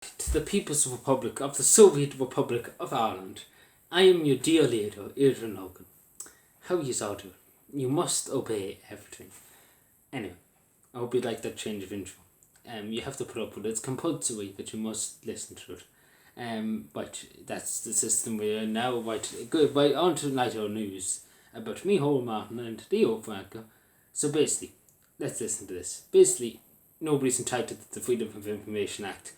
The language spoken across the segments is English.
To the People's Republic of the Soviet Republic of Ireland. I am your dear leader, Adrian Logan. How you all doing? You must obey everything. Anyway, I hope you like that change of intro. You have to put up with it. It's compulsory that you must listen to it. But that's the system we're in now. But on to lighter news about Micheál Martin and Leo Varadkar. So basically, let's listen to this. Basically, nobody's entitled to the Freedom of Information Act.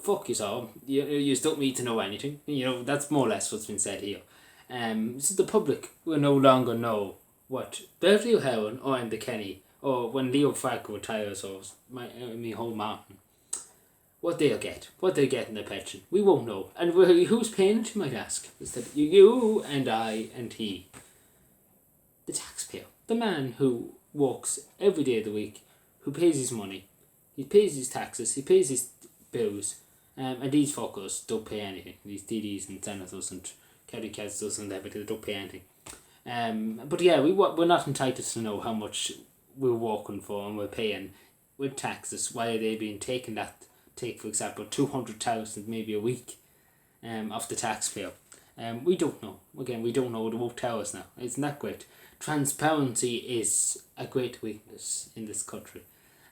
Fuck you all. You don't need to know anything. That's more or less what's been said here. So the public will no longer know what Bertie O'Halloran or Enda Kenny or when Leo Varadkar retires or Micheál Martin, what they'll get, what they get in their pension. We won't know. And who's paying it, you might ask? Is that you and I and he? The taxpayer. The man who works every day of the week, who pays his money, he pays his taxes, he pays his bills, and these fuckers don't pay anything. These DDs and senators and county councils and everything, they don't pay anything. But yeah, we're not entitled to know how much we're working for and we're paying with taxes. Why are they being taken take for example 200,000 maybe a week off the taxpayer? We don't know. Again, we don't know. They won't tell us now. Isn't that great? Transparency is a great weakness in this country.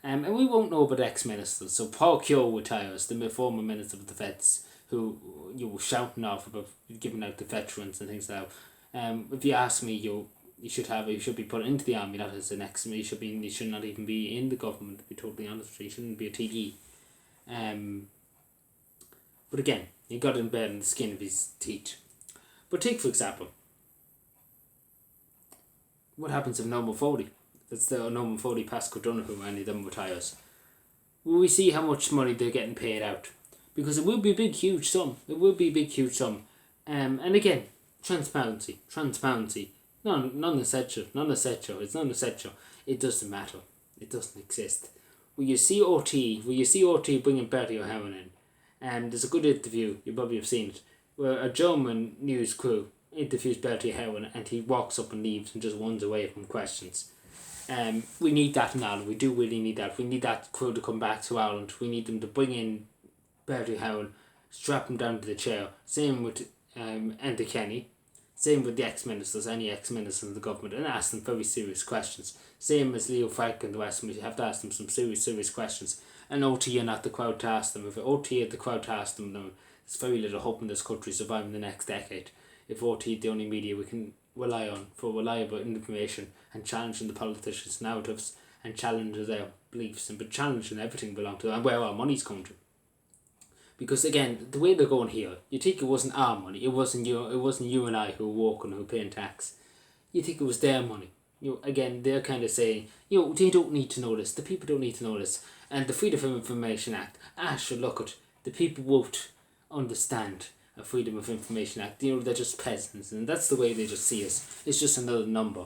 And we won't know about ex-ministers. So Paul Keogh retires, the former Minister of Defence, who you were shouting off about giving out the veterans and things like that. If you ask me, you should be put into the army, not as an ex. He should not even be in the government, to be totally honest with you. He shouldn't be a TD. But again, he got in bed in the skin of his teeth. But take for example, what happens if Norman Foley? That's the Norman Foley, Pascal Donoghue, any of them retires. Will we see how much money they're getting paid out? Because it will be a big, huge sum. It will be a big, huge sum. And again, transparency. Non-essential. It's non-essential. It doesn't matter. It doesn't exist. Will you see RT bringing Bertie O'Halloran in? And there's a good interview, you probably have seen it, where a German news crew interviews Bertie O'Halloran and he walks up and leaves and just runs away from questions. We need that in Ireland. We do really need that. We need that crew to come back to Ireland. We need them to bring in Bertie O'Halloran, strap him down to the chair. Same with Enda Kenny. Same with the ex-ministers, any ex-ministers in the government, and ask them very serious questions. Same as Leo Varadkar and the West, we have to ask them some serious questions. And OT are not the crowd to ask them. If OT are the crowd to ask them, then there's very little hope in this country surviving the next decade. If OT are the only media we can rely on for reliable information and challenging the politicians' narratives and challenging their beliefs and challenging everything belong to them and where our money's coming to. Because again, the way they're going here, you think it wasn't our money, it wasn't you and I who were working, who were paying tax. You think it was their money. Again, they're kind of saying, they don't need to know this, the people don't need to know this. And the Freedom of Information Act, sure, look at, the people won't understand a Freedom of Information Act. They're just peasants, and that's the way they just see us. It's just another number.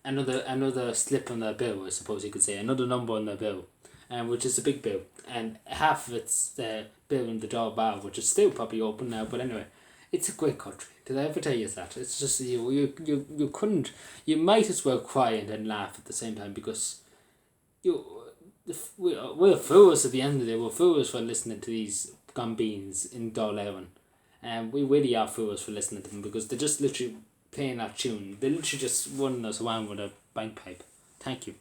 Another slip on their bill, I suppose you could say, another number on their bill. Which is a big bill, and half of it's the bill in the door bar, which is still probably open now. But anyway, it's a great country. Did I ever tell you that? It's just you couldn't. You might as well cry and then laugh at the same time because we're fools at the end of the day. We're fools for listening to these gumbeans in Dáil and we really are fools for listening to them because they're just literally playing that tune. They're literally just running us around with a bagpipe. Thank you.